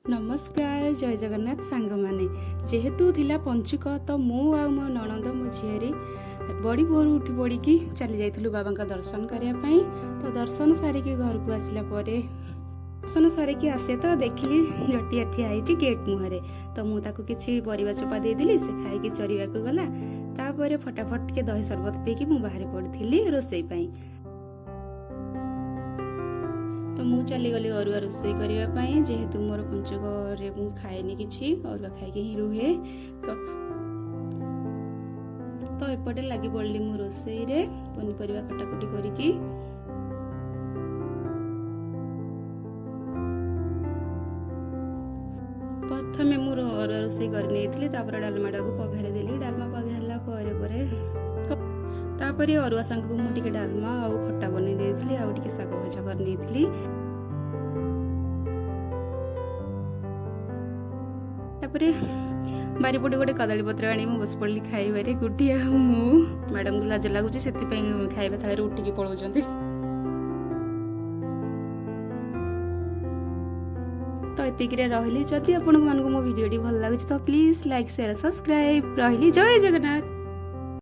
नमस्कार जय जगन्नाथ सांग माने जेहेतु थिला पंचुक तो मु आ मो ननंद मो झीरी बड़ी भोर उठी पड़ी की चली जाइलु बाबा का दर्शन करने। तो दर्शन सारिकी घर को आसला दर्शन सारिकी आसे तो देखिली जटिया ठिया गेट मुहरे तो मुझे किसी परिवा चोपा देदेली से खाई चरवा को गला तापर फटाफट के दही सरबत पीकी मु बाहर पड़ी रोसई पाई। तो मु चली गली अरुआ रोसई करने जेहेतु मोर पंचक मु खाएनी कि अरुआ खाई ही रुहे तो एपटे लगी पड़ी मु रोसई रे पनीपरिया कटाकटी करिकी प्रथमे मु अरुआ रोसई करनी डालमाटा को पघारी देली डालमा पघारला तापर अरुआ सांग को मुझे डालमा आ खट्टा बन देती शाग भजा करनी बारीपटे गोटे कदली पत्र आनी बस पड़ी खाइबारे गुटी मैडम को लाज लगुच से खाଇବା थाली उठिकी पलाउଛନ୍ତି। तो एतिक रही जदि आपण मो वीडियो भल लगे तो प्लीज लाइक शेयर सब्सक्राइब रही जय जगन्नाथ।